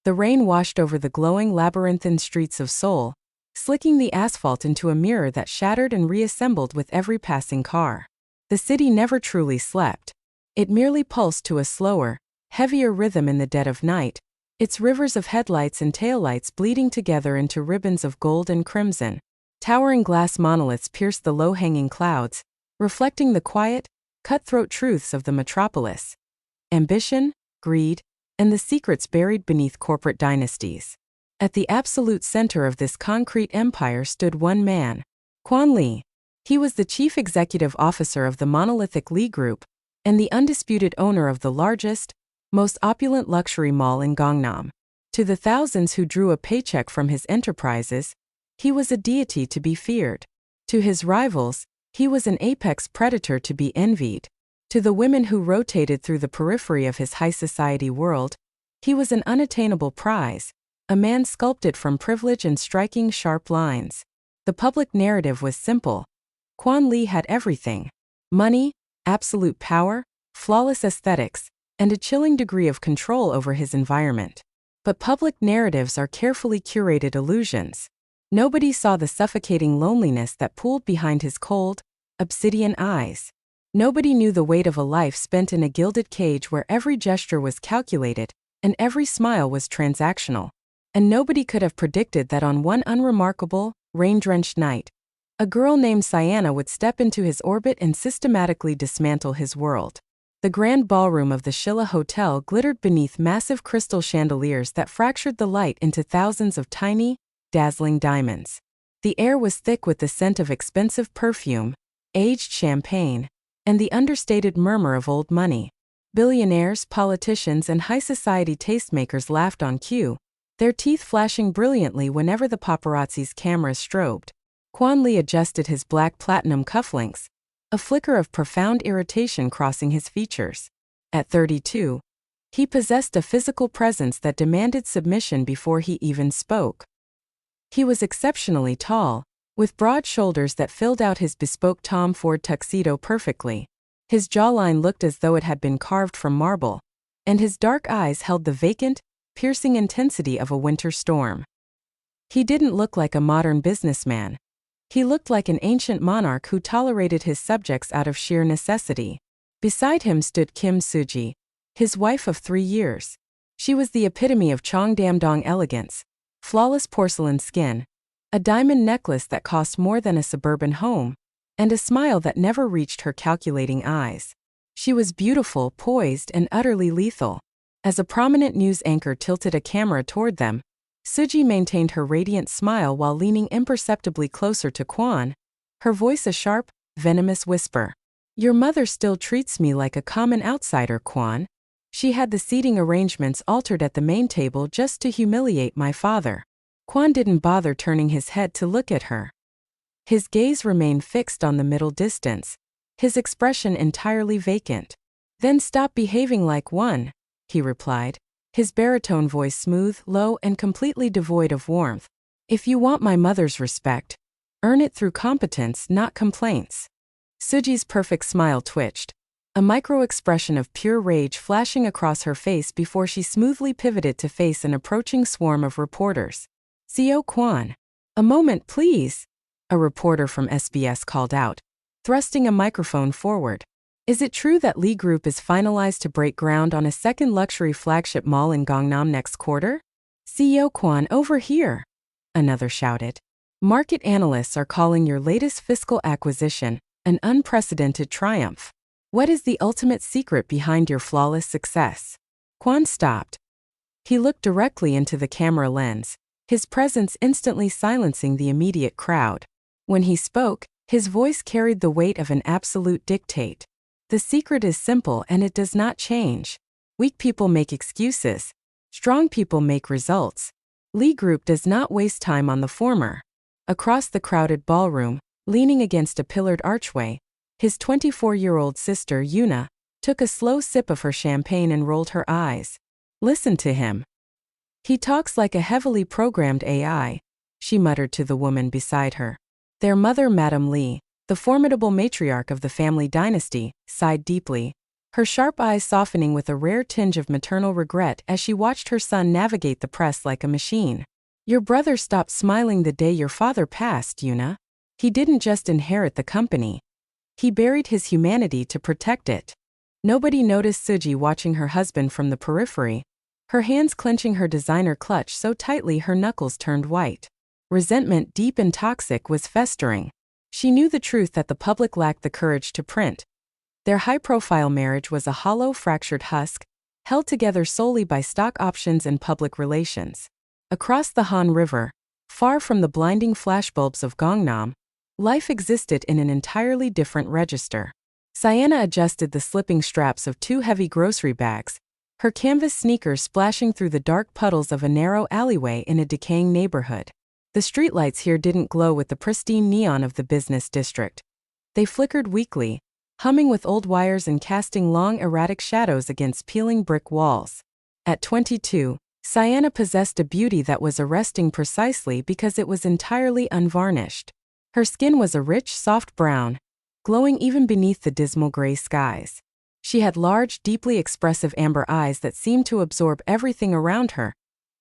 The rain washed over the glowing labyrinthine streets of Seoul, slicking the asphalt into a mirror that shattered and reassembled with every passing car. The city never truly slept. It merely pulsed to a slower, heavier rhythm in the dead of night, its rivers of headlights and taillights bleeding together into ribbons of gold and crimson. Towering glass monoliths pierced the low-hanging clouds, reflecting the quiet, cutthroat truths of the metropolis. Ambition, greed, and the secrets buried beneath corporate dynasties. At the absolute center of this concrete empire stood one man, Quan Lee. He was the chief executive officer of the monolithic Lee Group, and the undisputed owner of the largest, most opulent luxury mall in Gangnam. To the thousands who drew a paycheck from his enterprises, he was a deity to be feared. To his rivals, he was an apex predator to be envied. To the women who rotated through the periphery of his high society world, he was an unattainable prize, a man sculpted from privilege and striking sharp lines. The public narrative was simple. Quan Lee had everything: money, absolute power, flawless aesthetics, and a chilling degree of control over his environment. But public narratives are carefully curated illusions. Nobody saw the suffocating loneliness that pooled behind his cold, obsidian eyes. Nobody knew the weight of a life spent in a gilded cage where every gesture was calculated and every smile was transactional. And nobody could have predicted that on one unremarkable, rain-drenched night, a girl named Siyana would step into his orbit and systematically dismantle his world. The grand ballroom of the Shilla Hotel glittered beneath massive crystal chandeliers that fractured the light into thousands of tiny, dazzling diamonds. The air was thick with the scent of expensive perfume, aged champagne, and the understated murmur of old money. Billionaires, politicians, and high society tastemakers laughed on cue, their teeth flashing brilliantly whenever the paparazzi's cameras strobed. Quan Lee adjusted his black platinum cufflinks, a flicker of profound irritation crossing his features. At 32, he possessed a physical presence that demanded submission before he even spoke. He was exceptionally tall, with broad shoulders that filled out his bespoke Tom Ford tuxedo perfectly. His jawline looked as though it had been carved from marble, and his dark eyes held the vacant, piercing intensity of a winter storm. He didn't look like a modern businessman. He looked like an ancient monarch who tolerated his subjects out of sheer necessity. Beside him stood Kim Suji, his wife of 3 years. She was the epitome of Cheongdam-dong elegance, flawless porcelain skin, a diamond necklace that cost more than a suburban home, and a smile that never reached her calculating eyes. She was beautiful, poised, and utterly lethal. As a prominent news anchor tilted a camera toward them, Suji maintained her radiant smile while leaning imperceptibly closer to Quan, her voice a sharp, venomous whisper. "Your mother still treats me like a common outsider, Quan. She had the seating arrangements altered at the main table just to humiliate my father." Quan didn't bother turning his head to look at her. His gaze remained fixed on the middle distance, his expression entirely vacant. "Then stop behaving like one," he replied, his baritone voice smooth, low, and completely devoid of warmth. "If you want my mother's respect, earn it through competence, not complaints." Suji's perfect smile twitched, a micro-expression of pure rage flashing across her face before she smoothly pivoted to face an approaching swarm of reporters. "Seo Quan, a moment please," a reporter from SBS called out, thrusting a microphone forward. "Is it true that Lee Group is finalized to break ground on a second luxury flagship mall in Gangnam next quarter?" "CEO Quan, over here," another shouted. "Market analysts are calling your latest fiscal acquisition an unprecedented triumph. What is the ultimate secret behind your flawless success?" Quan stopped. He looked directly into the camera lens, his presence instantly silencing the immediate crowd. When he spoke, his voice carried the weight of an absolute dictate. "The secret is simple and it does not change. Weak people make excuses. Strong people make results. Lee Group does not waste time on the former." Across the crowded ballroom, leaning against a pillared archway, his 24-year-old sister, Yuna, took a slow sip of her champagne and rolled her eyes. "Listen to him. He talks like a heavily programmed AI," she muttered to the woman beside her. Their mother, Madame Lee, the formidable matriarch of the family dynasty, sighed deeply. her sharp eyes softening with a rare tinge of maternal regret as she watched her son navigate the press like a machine. Your brother stopped smiling the day your father passed, Yuna. He didn't just inherit the company. He buried his humanity to protect it. Nobody noticed Suji watching her husband from the periphery, her hands clenching her designer clutch so tightly her knuckles turned white. Resentment, deep and toxic, was festering. She knew the truth that the public lacked the courage to print. Their high-profile marriage was a hollow, fractured husk, held together solely by stock options and public relations. Across the Han River, far from the blinding flashbulbs of Gangnam, life existed in an entirely different register. Siyana adjusted the slipping straps of 2 heavy grocery bags, her canvas sneakers splashing through the dark puddles of a narrow alleyway in a decaying neighborhood. The streetlights here didn't glow with the pristine neon of the business district. They flickered weakly, humming with old wires and casting long, erratic shadows against peeling brick walls. At 22, Siyana possessed a beauty that was arresting precisely because it was entirely unvarnished. Her skin was a rich, soft brown, glowing even beneath the dismal gray skies. She had large, deeply expressive amber eyes that seemed to absorb everything around her,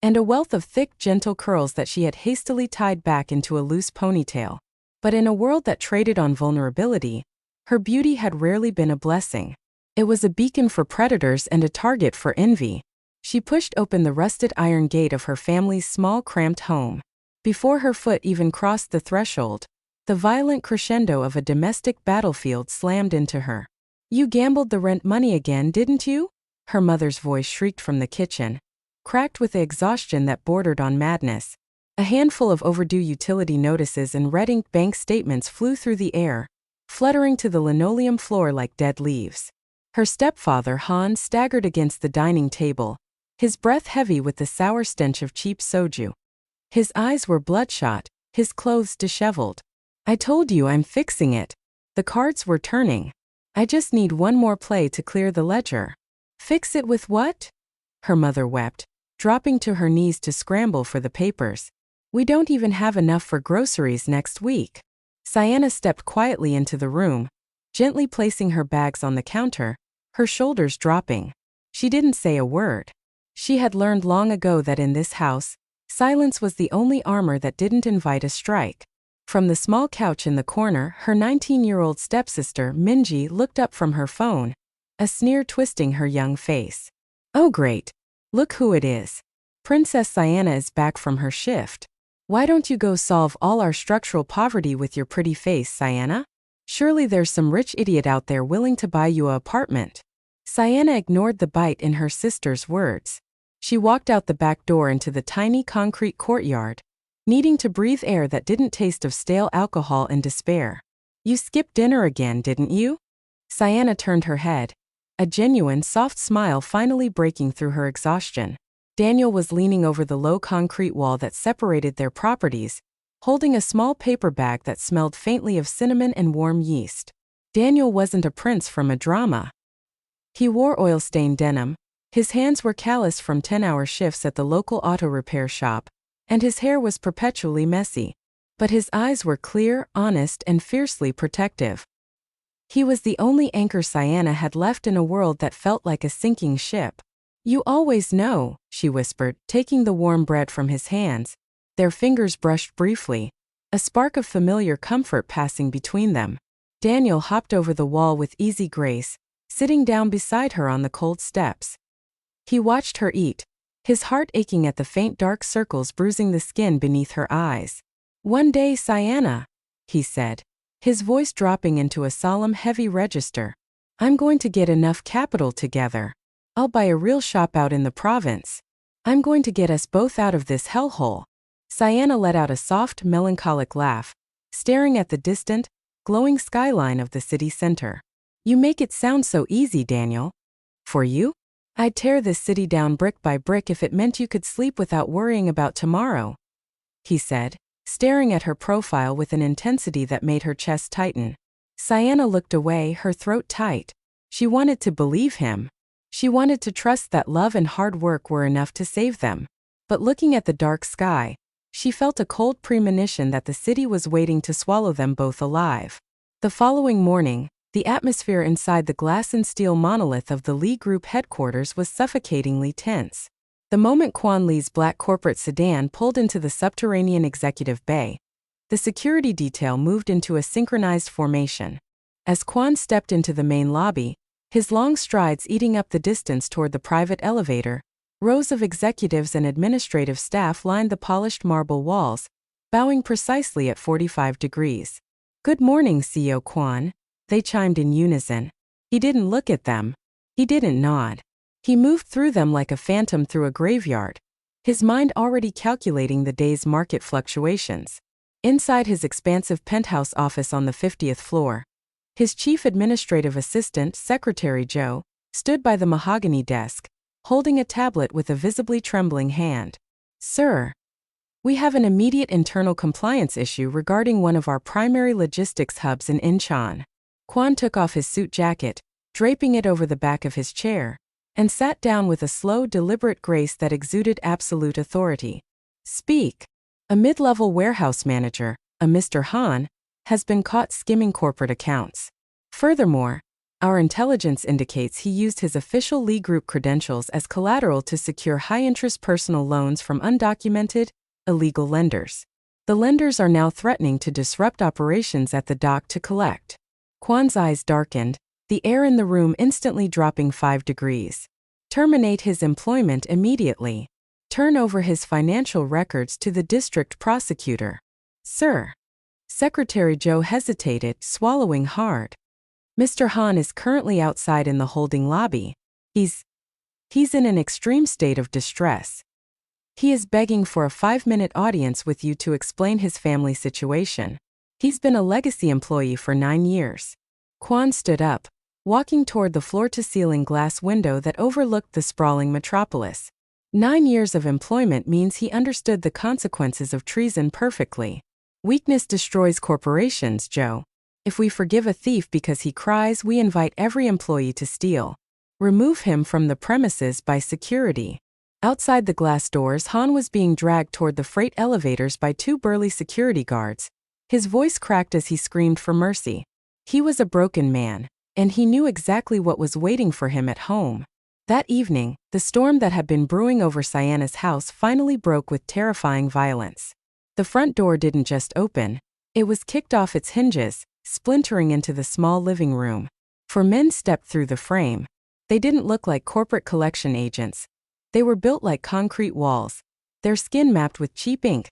and a wealth of thick, gentle curls that she had hastily tied back into a loose ponytail. But in a world that traded on vulnerability, her beauty had rarely been a blessing. It was a beacon for predators and a target for envy. She pushed open the rusted iron gate of her family's small, cramped home. Before her foot even crossed the threshold, the violent crescendo of a domestic battlefield slammed into her. You gambled the rent money again, didn't you? Her mother's voice shrieked from the kitchen, cracked with the exhaustion that bordered on madness. A handful of overdue utility notices and red-ink bank statements flew through the air, fluttering to the linoleum floor like dead leaves. Her stepfather, Han, staggered against the dining table, his breath heavy with the sour stench of cheap soju. His eyes were bloodshot, his clothes disheveled. I told you I'm fixing it. The cards were turning. I just need one more play to clear the ledger. Fix it with what? Her mother wept, dropping to her knees to scramble for the papers. We don't even have enough for groceries next week. Siyana stepped quietly into the room, gently placing her bags on the counter, her shoulders dropping. She didn't say a word. She had learned long ago that in this house, silence was the only armor that didn't invite a strike. From the small couch in the corner, her 19-year-old stepsister, Minji, looked up from her phone, a sneer twisting her young face. Oh great. Look who it is. Princess Siyana is back from her shift. Why don't you go solve all our structural poverty with your pretty face, Siyana? Surely there's some rich idiot out there willing to buy you an apartment. Siyana ignored the bite in her sister's words. She walked out the back door into the tiny concrete courtyard, needing to breathe air that didn't taste of stale alcohol and despair. You skipped dinner again, didn't you? Siyana turned her head, a genuine, soft smile finally breaking through her exhaustion. Daniel was leaning over the low concrete wall that separated their properties, holding a small paper bag that smelled faintly of cinnamon and warm yeast. Daniel wasn't a prince from a drama. He wore oil-stained denim, his hands were calloused from 10-hour shifts at the local auto repair shop, and his hair was perpetually messy. But his eyes were clear, honest, and fiercely protective. He was the only anchor Siyana had left in a world that felt like a sinking ship. You always know, she whispered, taking the warm bread from his hands. Their fingers brushed briefly, a spark of familiar comfort passing between them. Daniel hopped over the wall with easy grace, sitting down beside her on the cold steps. He watched her eat, his heart aching at the faint dark circles bruising the skin beneath her eyes. One day, Siyana, he said, his voice dropping into a solemn, heavy register. I'm going to get enough capital together. I'll buy a real shop out in the province. I'm going to get us both out of this hellhole. Siyana let out a soft, melancholic laugh, staring at the distant, glowing skyline of the city center. You make it sound so easy, Daniel. For you? I'd tear this city down brick by brick if it meant you could sleep without worrying about tomorrow, he said, staring at her profile with an intensity that made her chest tighten. Siyana looked away, her throat tight. She wanted to believe him. She wanted to trust that love and hard work were enough to save them. But looking at the dark sky, she felt a cold premonition that the city was waiting to swallow them both alive. The following morning, The atmosphere inside the glass and steel monolith of the Lee Group headquarters was suffocatingly tense. The moment Quan Lee's black corporate sedan pulled into the subterranean executive bay, the security detail moved into a synchronized formation. As Quan stepped into the main lobby, his long strides eating up the distance toward the private elevator, rows of executives and administrative staff lined the polished marble walls, bowing precisely at 45 degrees. "Good morning, CEO Quan," they chimed in unison. He didn't look at them. He didn't nod. He moved through them like a phantom through a graveyard, his mind already calculating the day's market fluctuations. Inside his expansive penthouse office on the 50th floor, his chief administrative assistant, Secretary Joe, stood by the mahogany desk, holding a tablet with a visibly trembling hand. "Sir, we have an immediate internal compliance issue regarding one of our primary logistics hubs in Incheon." Quan took off his suit jacket, draping it over the back of his chair, and sat down with a slow, deliberate grace that exuded absolute authority. "Speak." A mid-level warehouse manager, a Mr. Han, has been caught skimming corporate accounts. Furthermore, our intelligence indicates he used his official Lee Group credentials as collateral to secure high-interest personal loans from undocumented, illegal lenders. The lenders are now threatening to disrupt operations at the dock to collect. Quan's eyes darkened, the air in the room instantly dropping 5 degrees. Terminate his employment immediately. Turn over his financial records to the district prosecutor. "Sir." Secretary Joe hesitated, swallowing hard. "Mr. Han is currently outside in the holding lobby. He's in an extreme state of distress. He is begging for a 5-minute audience with you to explain his family situation. He's been a legacy employee for 9 years. Quan stood up, walking toward the floor-to-ceiling glass window that overlooked the sprawling metropolis. 9 years of employment means he understood the consequences of treason perfectly. Weakness destroys corporations, Joe. If we forgive a thief because he cries, we invite every employee to steal. Remove him from the premises by security." Outside the glass doors, Han was being dragged toward the freight elevators by 2 burly security guards. His voice cracked as he screamed for mercy. He was a broken man, and he knew exactly what was waiting for him at home. That evening, the storm that had been brewing over Siyana's house finally broke with terrifying violence. The front door didn't just open, it was kicked off its hinges, splintering into the small living room. 4 men stepped through the frame. They didn't look like corporate collection agents. They were built like concrete walls, their skin mapped with cheap ink,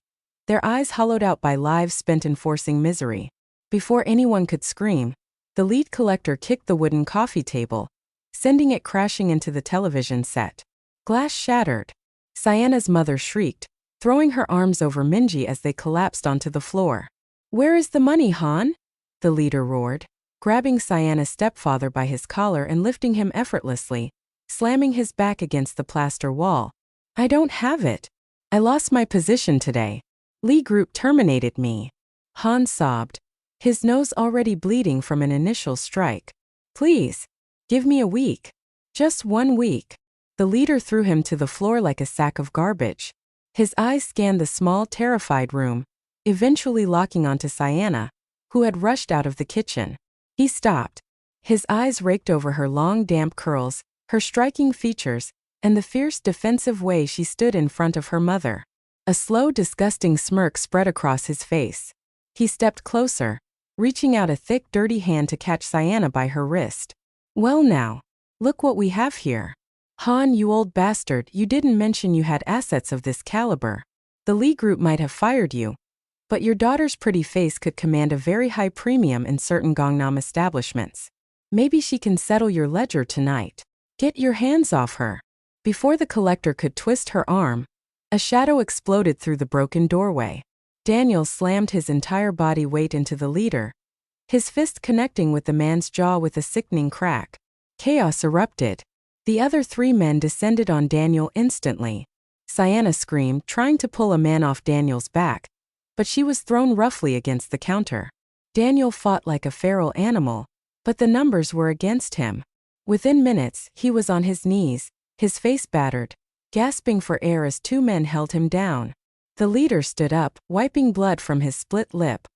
their eyes hollowed out by lives spent enforcing misery. Before anyone could scream, the lead collector kicked the wooden coffee table, sending it crashing into the television set. Glass shattered. Siyana's mother shrieked, throwing her arms over Minji as they collapsed onto the floor. "Where is the money, Han?" the leader roared, grabbing Siyana's stepfather by his collar and lifting him effortlessly, slamming his back against the plaster wall. "I don't have it. I lost my position today. Lee Group terminated me." Han sobbed, his nose already bleeding from an initial strike. "Please, give me a week. Just 1 week." The leader threw him to the floor like a sack of garbage. His eyes scanned the small, terrified room, eventually locking onto Siyana, who had rushed out of the kitchen. He stopped. His eyes raked over her long, damp curls, her striking features, and the fierce, defensive way she stood in front of her mother. A slow, disgusting smirk spread across his face. He stepped closer, reaching out a thick, dirty hand to catch Siyana by her wrist. "Well now, look what we have here. Han, you old bastard, you didn't mention you had assets of this caliber. The Lee Group might have fired you, but your daughter's pretty face could command a very high premium in certain Gangnam establishments. Maybe she can settle your ledger tonight. Get your hands off her." Before the collector could twist her arm, a shadow exploded through the broken doorway. Daniel slammed his entire body weight into the leader, his fist connecting with the man's jaw with a sickening crack. Chaos erupted. The other 3 men descended on Daniel instantly. Siyana screamed, trying to pull a man off Daniel's back, but she was thrown roughly against the counter. Daniel fought like a feral animal, but the numbers were against him. Within minutes, he was on his knees, his face battered, gasping for air as 2 men held him down. The leader stood up, wiping blood from his split lip.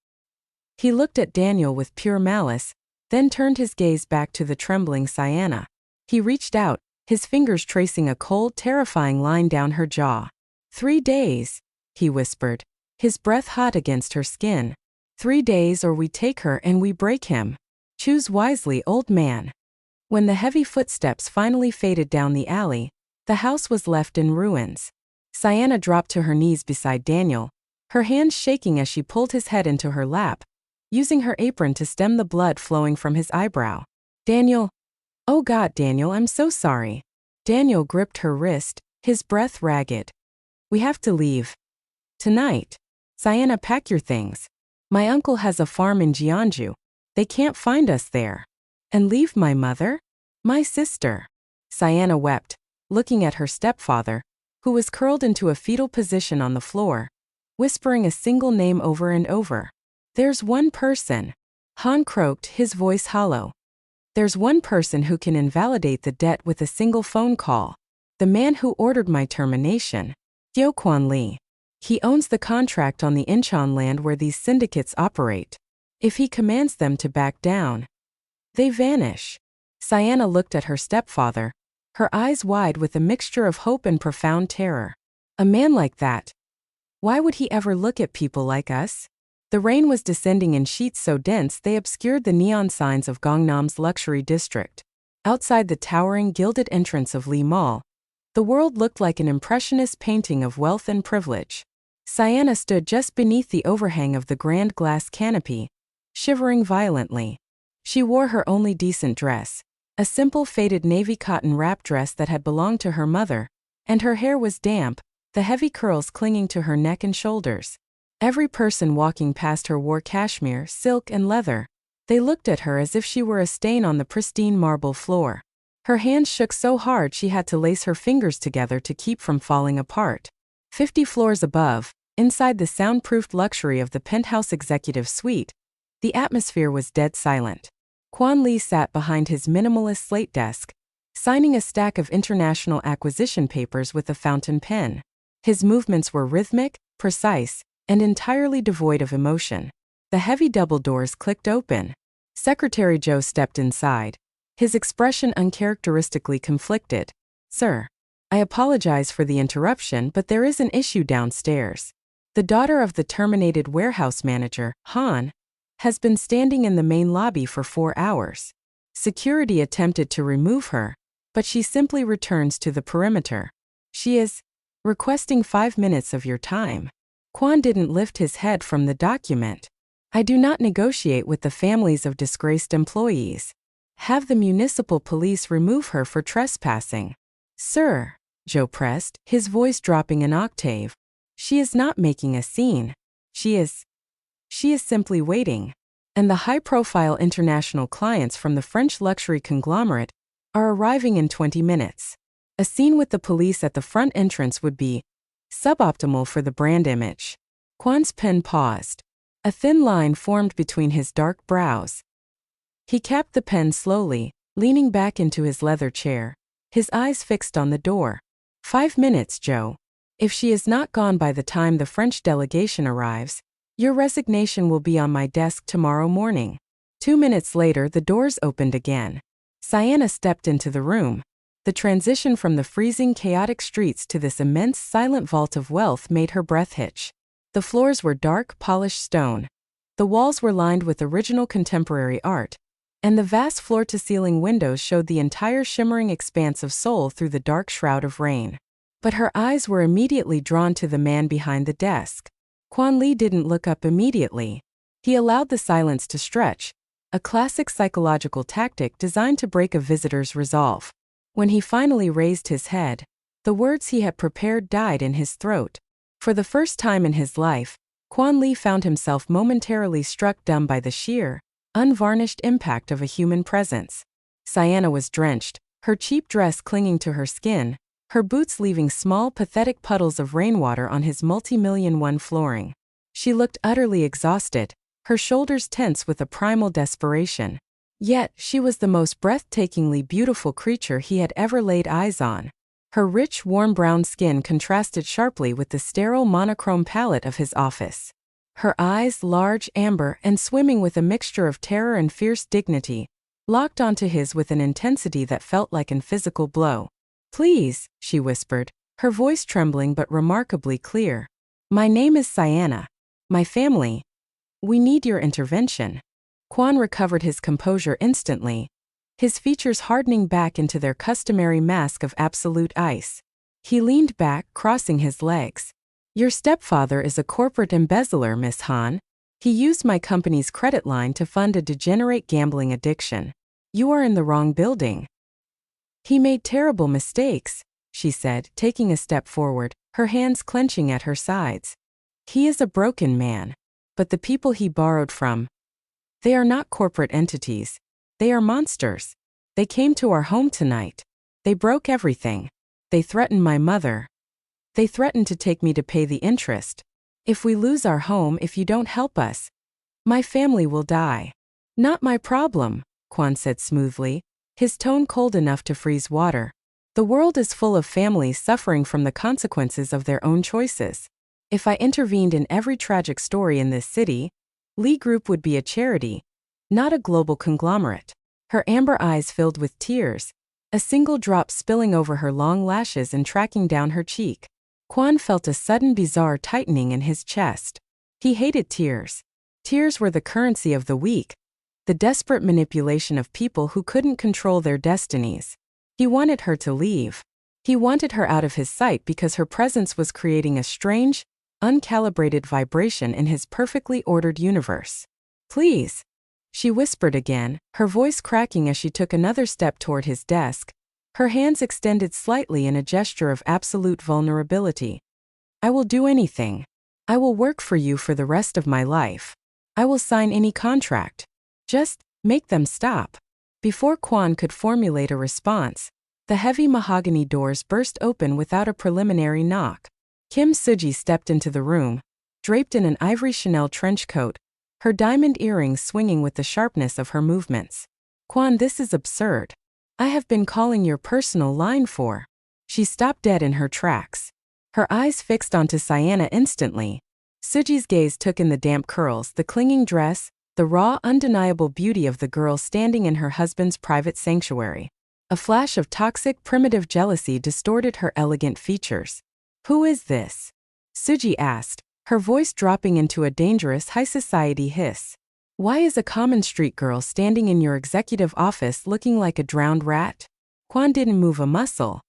He looked at Daniel with pure malice, then turned his gaze back to the trembling Siyana. He reached out, his fingers tracing a cold, terrifying line down her jaw. 3 days, he whispered, his breath hot against her skin. 3 days or we take her and we break him. Choose wisely, old man. When the heavy footsteps finally faded down the alley, the house was left in ruins. Siyana dropped to her knees beside Daniel, her hands shaking as she pulled his head into her lap, using her apron to stem the blood flowing from his eyebrow. Daniel. Oh God, Daniel, I'm so sorry. Daniel gripped her wrist, his breath ragged. We have to leave. Tonight. Siyana, pack your things. My uncle has a farm in Jeonju. They can't find us there. And leave my mother? My sister. Siyana wept, looking at her stepfather, who was curled into a fetal position on the floor, whispering a single name over and over. There's one person. Han croaked, his voice hollow. There's one person who can invalidate the debt with a single phone call. The man who ordered my termination. Quan Lee. He owns the contract on the Incheon land where these syndicates operate. If he commands them to back down, they vanish. Siyana looked at her stepfather, her eyes wide with a mixture of hope and profound terror. A man like that. Why would he ever look at people like us? The rain was descending in sheets so dense they obscured the neon signs of Gangnam's luxury district. Outside the towering gilded entrance of Lee Mall, the world looked like an impressionist painting of wealth and privilege. Siyana stood just beneath the overhang of the grand glass canopy, shivering violently. She wore her only decent dress, a simple faded navy cotton wrap dress that had belonged to her mother, and her hair was damp, the heavy curls clinging to her neck and shoulders. Every person walking past her wore cashmere, silk, and leather. They looked at her as if she were a stain on the pristine marble floor. Her hands shook so hard she had to lace her fingers together to keep from falling apart. 50 floors above, inside the soundproofed luxury of the penthouse executive suite, the atmosphere was dead silent. Quan Lee sat behind his minimalist slate desk, signing a stack of international acquisition papers with a fountain pen. His movements were rhythmic, precise, and entirely devoid of emotion. The heavy double doors clicked open. Secretary Joe stepped inside, his expression uncharacteristically conflicted. Sir, I apologize for the interruption, but there is an issue downstairs. The daughter of the terminated warehouse manager, Han, has been standing in the main lobby for 4 hours. Security attempted to remove her, but she simply returns to the perimeter. She is requesting 5 minutes of your time. Quan didn't lift his head from the document. I do not negotiate with the families of disgraced employees. Have the municipal police remove her for trespassing. Sir, Joe pressed, his voice dropping an octave. She is not making a scene. She is simply waiting. And the high-profile international clients from the French luxury conglomerate are arriving in 20 minutes. A scene with the police at the front entrance would be suboptimal for the brand image. Quan's pen paused. A thin line formed between his dark brows. He capped the pen slowly, leaning back into his leather chair, his eyes fixed on the door. 5 minutes, Joe. If she is not gone by the time the French delegation arrives, your resignation will be on my desk tomorrow morning. 2 minutes later, the doors opened again. Siyana stepped into the room. The transition from the freezing, chaotic streets to this immense, silent vault of wealth made her breath hitch. The floors were dark, polished stone. The walls were lined with original contemporary art, and the vast floor-to-ceiling windows showed the entire shimmering expanse of Seoul through the dark shroud of rain. But her eyes were immediately drawn to the man behind the desk. Quan Lee didn't look up immediately. He allowed the silence to stretch, a classic psychological tactic designed to break a visitor's resolve. When he finally raised his head, the words he had prepared died in his throat. For the first time in his life, Quan Lee found himself momentarily struck dumb by the sheer, unvarnished impact of a human presence. Siyana was drenched, her cheap dress clinging to her skin, her boots leaving small, pathetic puddles of rainwater on his multi-million-won flooring. She looked utterly exhausted, her shoulders tense with a primal desperation. Yet, she was the most breathtakingly beautiful creature he had ever laid eyes on. Her rich, warm brown skin contrasted sharply with the sterile monochrome palette of his office. Her eyes, large, amber, and swimming with a mixture of terror and fierce dignity, locked onto his with an intensity that felt like an physical blow. "Please," she whispered, her voice trembling but remarkably clear. "My name is Siyana. My family. We need your intervention." Quan recovered his composure instantly, his features hardening back into their customary mask of absolute ice. He leaned back, crossing his legs. "Your stepfather is a corporate embezzler, Miss Han. He used my company's credit line to fund a degenerate gambling addiction. You are in the wrong building." "He made terrible mistakes," she said, taking a step forward, her hands clenching at her sides. "He is a broken man. But the people he borrowed from, they are not corporate entities. They are monsters. They came to our home tonight. They broke everything. They threatened my mother. They threatened to take me to pay the interest. If we lose our home, if you don't help us, my family will die." "Not my problem," Quan said smoothly, his tone cold enough to freeze water. "The world is full of families suffering from the consequences of their own choices. If I intervened in every tragic story in this city, Lee Group would be a charity, not a global conglomerate." Her amber eyes filled with tears, a single drop spilling over her long lashes and tracking down her cheek. Quan felt a sudden bizarre tightening in his chest. He hated tears. Tears were the currency of the weak, the desperate manipulation of people who couldn't control their destinies. He wanted her to leave. He wanted her out of his sight because her presence was creating a strange, uncalibrated vibration in his perfectly ordered universe. "Please," she whispered again, her voice cracking as she took another step toward his desk, her hands extended slightly in a gesture of absolute vulnerability. "I will do anything. I will work for you for the rest of my life. I will sign any contract. Just make them stop." Before Quan could formulate a response, the heavy mahogany doors burst open without a preliminary knock. Kim Suji stepped into the room, draped in an ivory Chanel trench coat, her diamond earrings swinging with the sharpness of her movements. "Quan, this is absurd. I have been calling your personal line for." She stopped dead in her tracks, her eyes fixed onto Siyana instantly. Suji's gaze took in the damp curls, the clinging dress, the raw, undeniable beauty of the girl standing in her husband's private sanctuary. A flash of toxic, primitive jealousy distorted her elegant features. "Who is this?" Suji asked, her voice dropping into a dangerous high society hiss. "Why is a common street girl standing in your executive office looking like a drowned rat?" Quan didn't move a muscle.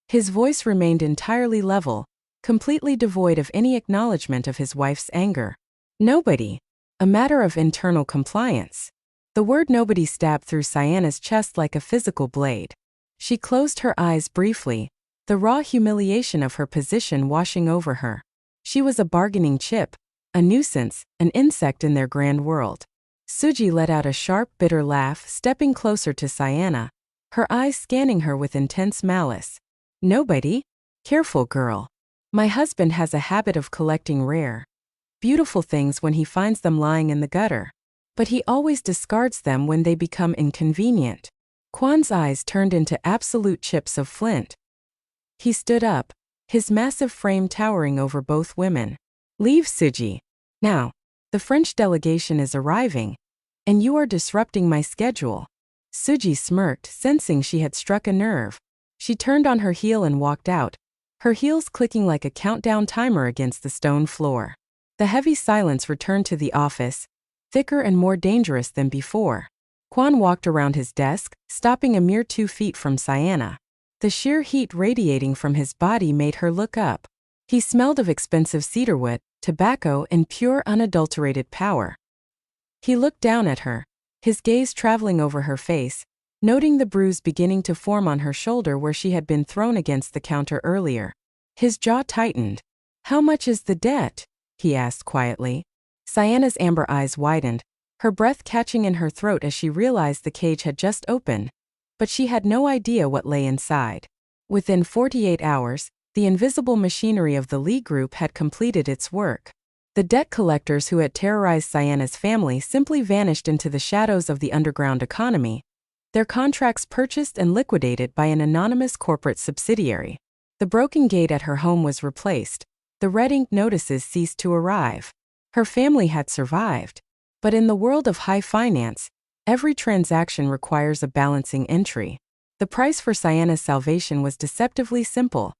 His voice remained entirely level, completely devoid of any acknowledgement of his wife's anger. "Nobody. A matter of internal compliance." The word nobody stabbed through Siyana's chest like a physical blade. She closed her eyes briefly, the raw humiliation of her position washing over her. She was a bargaining chip, a nuisance, an insect in their grand world. Suji let out a sharp, bitter laugh, stepping closer to Siyana, her eyes scanning her with intense malice. "Nobody? Careful, girl. My husband has a habit of collecting rare, beautiful things when he finds them lying in the gutter. But he always discards them when they become inconvenient." Quan's eyes turned into absolute chips of flint. He stood up, his massive frame towering over both women. "Leave, Suji. Now. The French delegation is arriving, and you are disrupting my schedule." Suji smirked, sensing she had struck a nerve. She turned on her heel and walked out, her heels clicking like a countdown timer against the stone floor. The heavy silence returned to the office, thicker and more dangerous than before. Quan walked around his desk, stopping a mere 2 feet from Siyana. The sheer heat radiating from his body made her look up. He smelled of expensive cedarwood, tobacco, and pure unadulterated power. He looked down at her, his gaze traveling over her face, noting the bruise beginning to form on her shoulder where she had been thrown against the counter earlier. His jaw tightened. "How much is the debt?" he asked quietly. Siyana's amber eyes widened, her breath catching in her throat as she realized the cage had just opened, but she had no idea what lay inside. Within 48 hours, the invisible machinery of the Lee Group had completed its work. The debt collectors who had terrorized Siyana's family simply vanished into the shadows of the underground economy, their contracts purchased and liquidated by an anonymous corporate subsidiary. The broken gate at her home was replaced, the red ink notices ceased to arrive. Her family had survived. But in the world of high finance, every transaction requires a balancing entry. The price for Siyana's salvation was deceptively simple.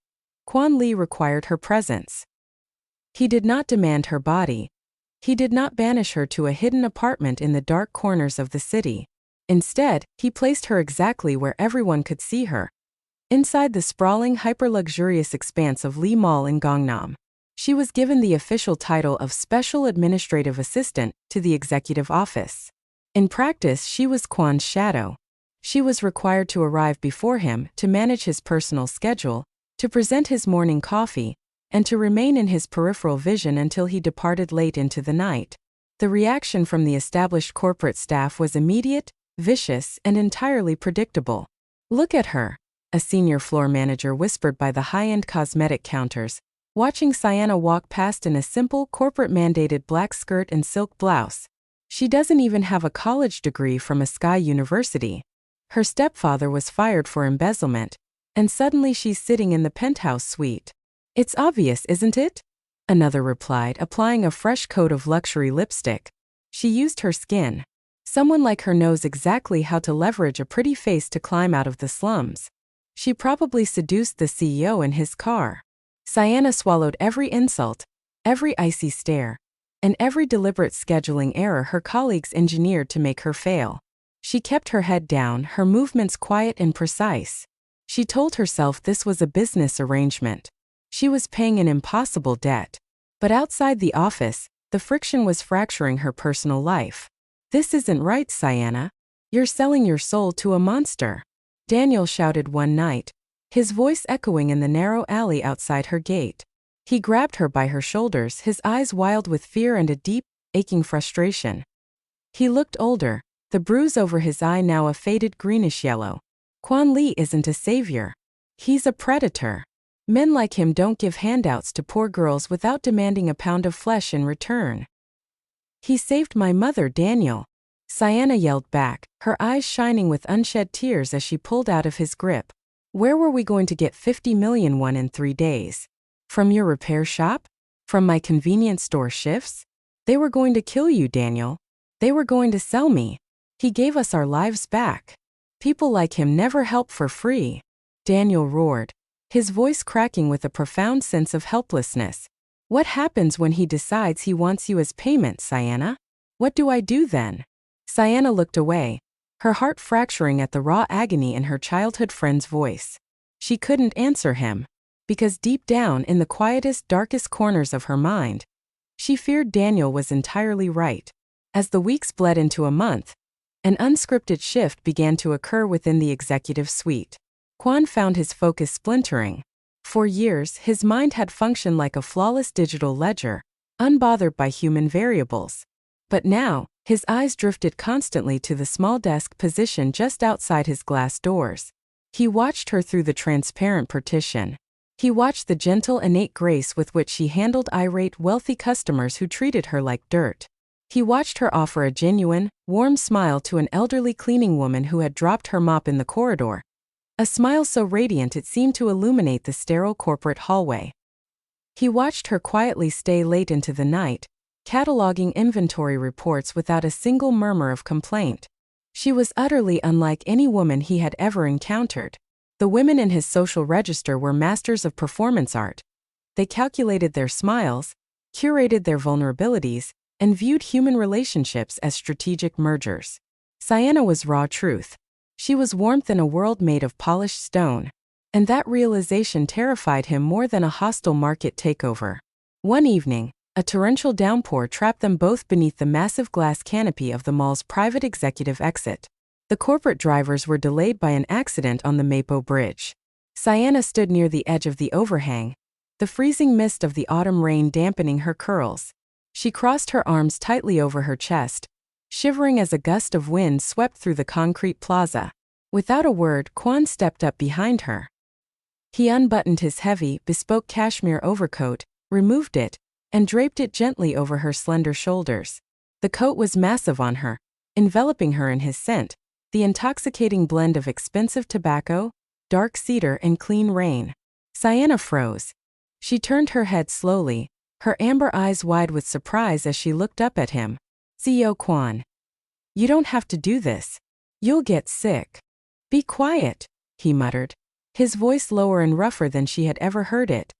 Quan Lee required her presence. He did not demand her body. He did not banish her to a hidden apartment in the dark corners of the city. Instead, he placed her exactly where everyone could see her, inside the sprawling, hyper-luxurious expanse of Lee Mall in Gangnam. She was given the official title of Special Administrative Assistant to the Executive Office. In practice, she was Quan's shadow. She was required to arrive before him, to manage his personal schedule, to present his morning coffee, and to remain in his peripheral vision until he departed late into the night. The reaction from the established corporate staff was immediate, vicious, and entirely predictable. "Look at her," a senior floor manager whispered by the high-end cosmetic counters, watching Siyana walk past in a simple, corporate-mandated black skirt and silk blouse. "She doesn't even have a college degree from a Sky University. Her stepfather was fired for embezzlement, and suddenly she's sitting in the penthouse suite. It's obvious, isn't it?" Another replied, applying a fresh coat of luxury lipstick. "She used her skin. Someone like her knows exactly how to leverage a pretty face to climb out of the slums. She probably seduced the CEO in his car." Siyana swallowed every insult, every icy stare, and every deliberate scheduling error her colleagues engineered to make her fail. She kept her head down, her movements quiet and precise. She told herself this was a business arrangement. She was paying an impossible debt. But outside the office, the friction was fracturing her personal life. "This isn't right, Siyana. You're selling your soul to a monster," Daniel shouted one night, his voice echoing in the narrow alley outside her gate. He grabbed her by her shoulders, his eyes wild with fear and a deep, aching frustration. He looked older, the bruise over his eye now a faded greenish-yellow. "Quan Lee isn't a savior. He's a predator. Men like him don't give handouts to poor girls without demanding a pound of flesh in return." "He saved my mother, Daniel," Siyana yelled back, her eyes shining with unshed tears as she pulled out of his grip. "Where were we going to get 50 million won in 3 days? From your repair shop? From my convenience store shifts? They were going to kill you, Daniel. They were going to sell me. He gave us our lives back. People like him never help for free," Daniel roared, his voice cracking with a profound sense of helplessness. "What happens when he decides he wants you as payment, Siyana? What do I do then?" Siyana looked away, her heart fracturing at the raw agony in her childhood friend's voice. She couldn't answer him, because deep down in the quietest, darkest corners of her mind, she feared Daniel was entirely right. As the weeks bled into a month, an unscripted shift began to occur within the executive suite. Quan found his focus splintering. For years, his mind had functioned like a flawless digital ledger, unbothered by human variables. But now, his eyes drifted constantly to the small desk positioned just outside his glass doors. He watched her through the transparent partition. He watched the gentle, innate grace with which she handled irate, wealthy customers who treated her like dirt. He watched her offer a genuine, warm smile to an elderly cleaning woman who had dropped her mop in the corridor, a smile so radiant it seemed to illuminate the sterile corporate hallway. He watched her quietly stay late into the night, cataloging inventory reports without a single murmur of complaint. She was utterly unlike any woman he had ever encountered. The women in his social register were masters of performance art. They calculated their smiles, curated their vulnerabilities, and viewed human relationships as strategic mergers. Siyana was raw truth. She was warmth in a world made of polished stone, and that realization terrified him more than a hostile market takeover. One evening, a torrential downpour trapped them both beneath the massive glass canopy of the mall's private executive exit. The corporate drivers were delayed by an accident on the Mapo Bridge. Siyana stood near the edge of the overhang, the freezing mist of the autumn rain dampening her curls. She crossed her arms tightly over her chest, shivering as a gust of wind swept through the concrete plaza. Without a word, Quan stepped up behind her. He unbuttoned his heavy, bespoke cashmere overcoat, removed it, and draped it gently over her slender shoulders. The coat was massive on her, enveloping her in his scent, the intoxicating blend of expensive tobacco, dark cedar, and clean rain. Siyana froze. She turned her head slowly, her amber eyes wide with surprise as she looked up at him. CEO Quan. You don't have to do this. You'll get sick. Be quiet, he muttered, his voice lower and rougher than she had ever heard it.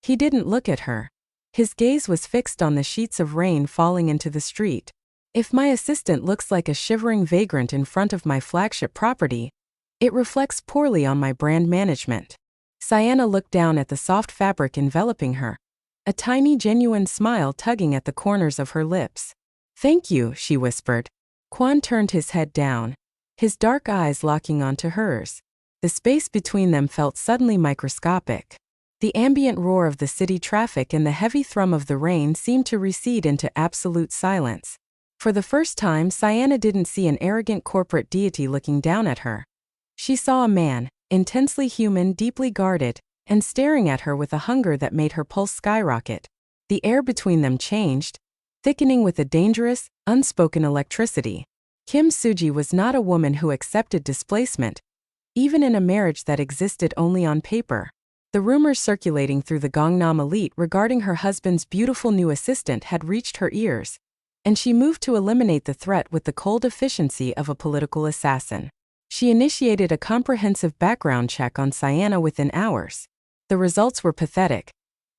He didn't look at her. His gaze was fixed on the sheets of rain falling into the street. If my assistant looks like a shivering vagrant in front of my flagship property, it reflects poorly on my brand management. Siyana looked down at the soft fabric enveloping her, a tiny genuine smile tugging at the corners of her lips. Thank you, she whispered. Quan turned his head down, his dark eyes locking onto hers. The space between them felt suddenly microscopic. The ambient roar of the city traffic and the heavy thrum of the rain seemed to recede into absolute silence. For the first time, Siyana didn't see an arrogant corporate deity looking down at her. She saw a man, intensely human, deeply guarded, and staring at her with a hunger that made her pulse skyrocket. The air between them changed, thickening with a dangerous, unspoken electricity. Kim Suji was not a woman who accepted displacement, even in a marriage that existed only on paper. The rumors circulating through the Gangnam elite regarding her husband's beautiful new assistant had reached her ears, and she moved to eliminate the threat with the cold efficiency of a political assassin. She initiated a comprehensive background check on Siyana within hours. The results were pathetic.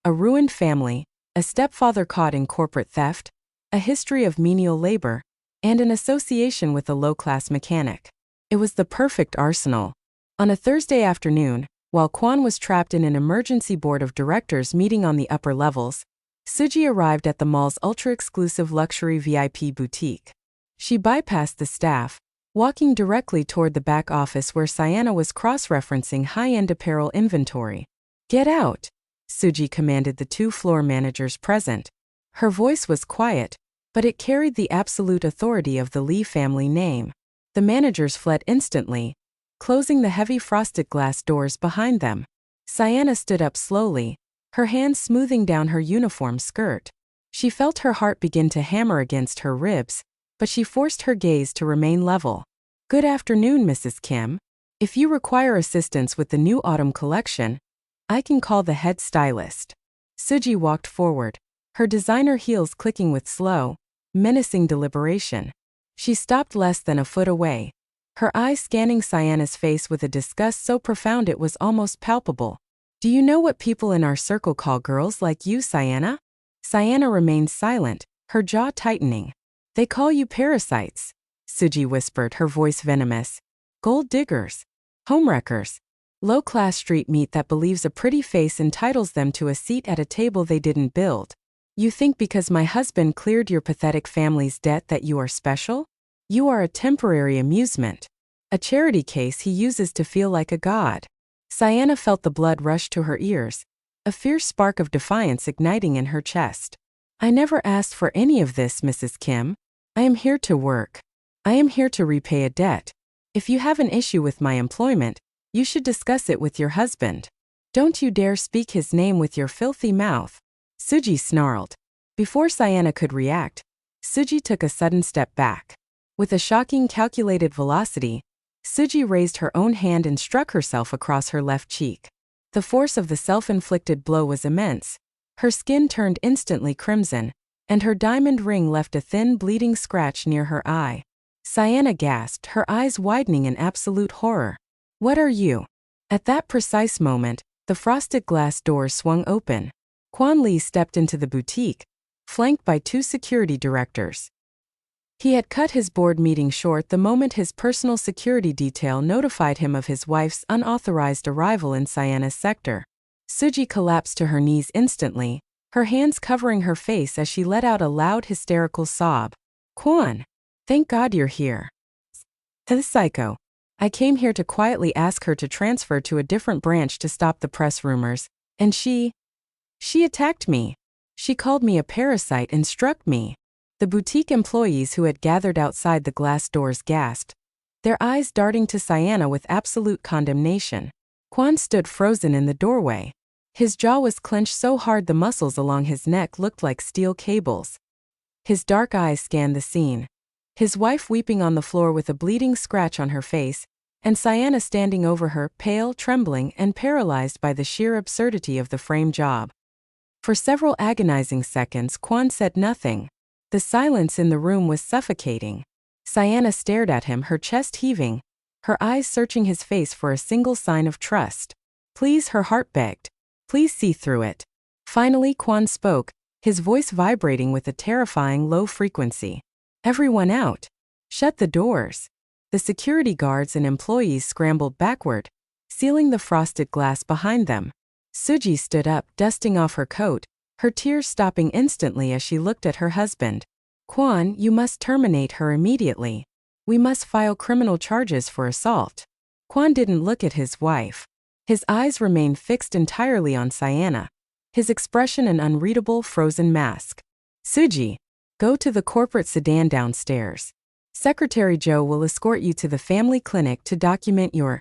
A ruined family, a stepfather caught in corporate theft, a history of menial labor, and an association with a low-class mechanic. It was the perfect arsenal. On a Thursday afternoon, while Quan was trapped in an emergency board of directors meeting on the upper levels, Suji arrived at the mall's ultra-exclusive luxury VIP boutique. She bypassed the staff, walking directly toward the back office where Siyana was cross-referencing high-end apparel inventory. Get out, Suji commanded the two floor managers present. Her voice was quiet, but it carried the absolute authority of the Lee family name. The managers fled instantly, closing the heavy frosted glass doors behind them. Siyana stood up slowly, her hands smoothing down her uniform skirt. She felt her heart begin to hammer against her ribs, but she forced her gaze to remain level. Good afternoon, Mrs. Kim. If you require assistance with the new autumn collection, I can call the head stylist. Suji walked forward, her designer heels clicking with slow, menacing deliberation. She stopped less than a foot away, her eyes scanning Siyana's face with a disgust so profound it was almost palpable. Do you know what people in our circle call girls like you, Siyana? Siyana remained silent, her jaw tightening. They call you parasites, Suji whispered, her voice venomous. Gold diggers. Homewreckers. Low-class street meat that believes a pretty face entitles them to a seat at a table they didn't build. You think because my husband cleared your pathetic family's debt that you are special? You are a temporary amusement. A charity case he uses to feel like a god. Siyana felt the blood rush to her ears, a fierce spark of defiance igniting in her chest. I never asked for any of this, Mrs. Kim. I am here to work. I am here to repay a debt. If you have an issue with my employment, you should discuss it with your husband. Don't you dare speak his name with your filthy mouth. Suji snarled. Before Siyana could react, Suji took a sudden step back. With a shocking calculated velocity, Suji raised her own hand and struck herself across her left cheek. The force of the self-inflicted blow was immense. Her skin turned instantly crimson, and her diamond ring left a thin bleeding scratch near her eye. Siyana gasped, her eyes widening in absolute horror. What are you? At that precise moment, the frosted glass doors swung open. Quan Lee stepped into the boutique, flanked by two security directors. He had cut his board meeting short the moment his personal security detail notified him of his wife's unauthorized arrival in Siyana's sector. Suji collapsed to her knees instantly, her hands covering her face as she let out a loud hysterical sob. Quan! Thank God you're here. This psycho. I came here to quietly ask her to transfer to a different branch to stop the press rumors, and she attacked me. She called me a parasite and struck me. The boutique employees who had gathered outside the glass doors gasped, their eyes darting to Siyana with absolute condemnation. Quan stood frozen in the doorway. His jaw was clenched so hard the muscles along his neck looked like steel cables. His dark eyes scanned the scene. His wife weeping on the floor with a bleeding scratch on her face, and Siyana standing over her, pale, trembling, and paralyzed by the sheer absurdity of the frame job. For several agonizing seconds, Quan said nothing. The silence in the room was suffocating. Siyana stared at him, her chest heaving, her eyes searching his face for a single sign of trust. Please, her heart begged. Please see through it. Finally, Quan spoke, his voice vibrating with a terrifying low frequency. Everyone out. Shut the doors. The security guards and employees scrambled backward, sealing the frosted glass behind them. Suji stood up, dusting off her coat, her tears stopping instantly as she looked at her husband. Quan, you must terminate her immediately. We must file criminal charges for assault. Quan didn't look at his wife. His eyes remained fixed entirely on Siyana, his expression an unreadable frozen mask. Suji, go to the corporate sedan downstairs. Secretary Joe will escort you to the family clinic to document your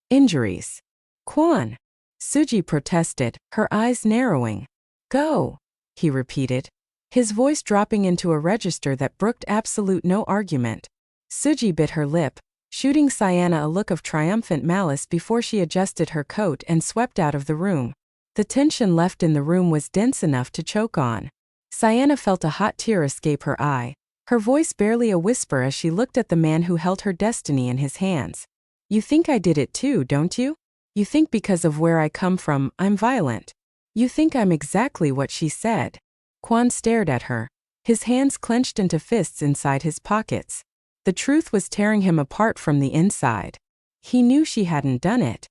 injuries. Quan. Suji protested, her eyes narrowing. Go, he repeated, his voice dropping into a register that brooked absolute no argument. Suji bit her lip, shooting Siyana a look of triumphant malice before she adjusted her coat and swept out of the room. The tension left in the room was dense enough to choke on. Siyana felt a hot tear escape her eye, her voice barely a whisper as she looked at the man who held her destiny in his hands. You think I did it too, don't you? You think because of where I come from, I'm violent. You think I'm exactly what she said. Quan stared at her, his hands clenched into fists inside his pockets. The truth was tearing him apart from the inside. He knew she hadn't done it.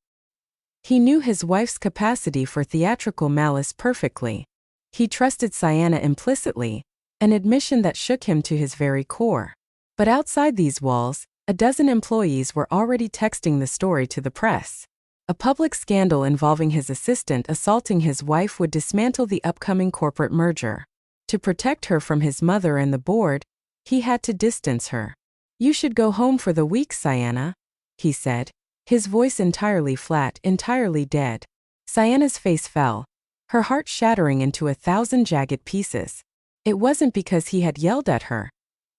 He knew his wife's capacity for theatrical malice perfectly. He trusted Siyana implicitly, an admission that shook him to his very core. But outside these walls, a dozen employees were already texting the story to the press. A public scandal involving his assistant assaulting his wife would dismantle the upcoming corporate merger. To protect her from his mother and the board, he had to distance her. You should go home for the week, Siyana, he said, his voice entirely flat, entirely dead. Siyana's face fell, her heart shattering into 1,000 jagged pieces. It wasn't because he had yelled at her.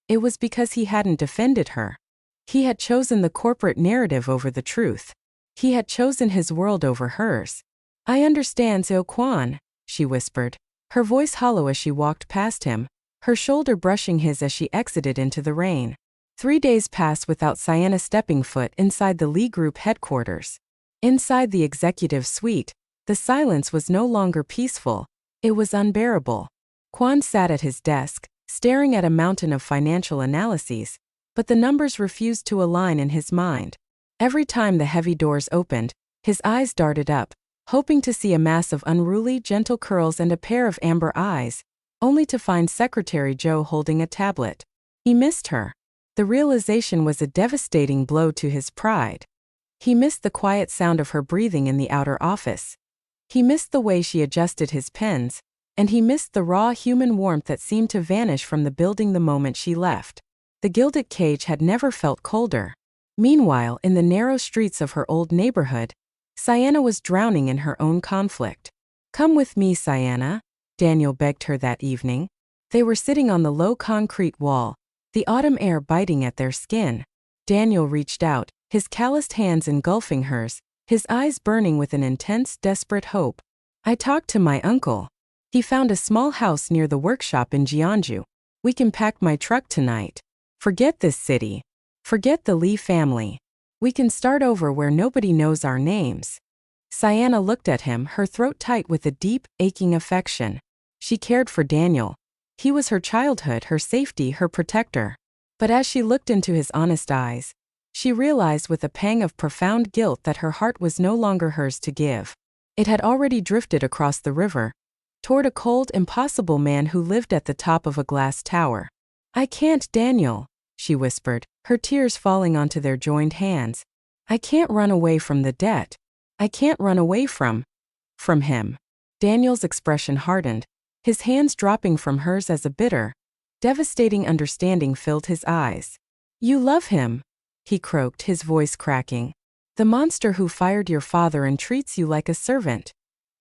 It was because he hadn't defended her. He had chosen the corporate narrative over the truth. He had chosen his world over hers. I understand, so Quan, she whispered, her voice hollow as she walked past him, her shoulder brushing his as she exited into the rain. 3 days passed without Siyana stepping foot inside the Lee Group headquarters. Inside the executive suite, the silence was no longer peaceful, it was unbearable. Quan sat at his desk, staring at a mountain of financial analyses, but the numbers refused to align in his mind. Every time the heavy doors opened, his eyes darted up, hoping to see a mass of unruly, gentle curls and a pair of amber eyes, only to find Secretary Joe holding a tablet. He missed her. The realization was a devastating blow to his pride. He missed the quiet sound of her breathing in the outer office. He missed the way she adjusted his pens, and he missed the raw human warmth that seemed to vanish from the building the moment she left. The gilded cage had never felt colder. Meanwhile, in the narrow streets of her old neighborhood, Siyana was drowning in her own conflict. Come with me, Siyana, Daniel begged her that evening. They were sitting on the low concrete wall, the autumn air biting at their skin. Daniel reached out, his calloused hands engulfing hers, his eyes burning with an intense, desperate hope. I talked to my uncle. He found a small house near the workshop in Jeonju. We can pack my truck tonight. Forget this city. Forget the Lee family. We can start over where nobody knows our names. Siyana looked at him, her throat tight with a deep, aching affection. She cared for Daniel. He was her childhood, her safety, her protector. But as she looked into his honest eyes, she realized with a pang of profound guilt that her heart was no longer hers to give. It had already drifted across the river, toward a cold, impossible man who lived at the top of a glass tower. I can't, Daniel, she whispered, her tears falling onto their joined hands. I can't run away from the debt. I can't run away from him. Daniel's expression hardened, his hands dropping from hers as a bitter, devastating understanding filled his eyes. You love him, he croaked, his voice cracking. The monster who fired your father and treats you like a servant.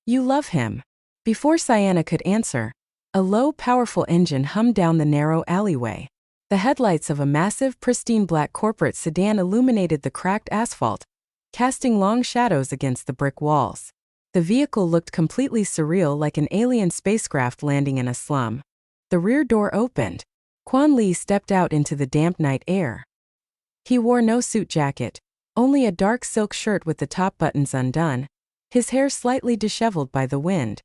You love him. Before Siyana could answer, a low, powerful engine hummed down the narrow alleyway. The headlights of a massive, pristine black corporate sedan illuminated the cracked asphalt, casting long shadows against the brick walls. The vehicle looked completely surreal, like an alien spacecraft landing in a slum. The rear door opened. Quan Lee stepped out into the damp night air. He wore no suit jacket, only a dark silk shirt with the top buttons undone, his hair slightly disheveled by the wind.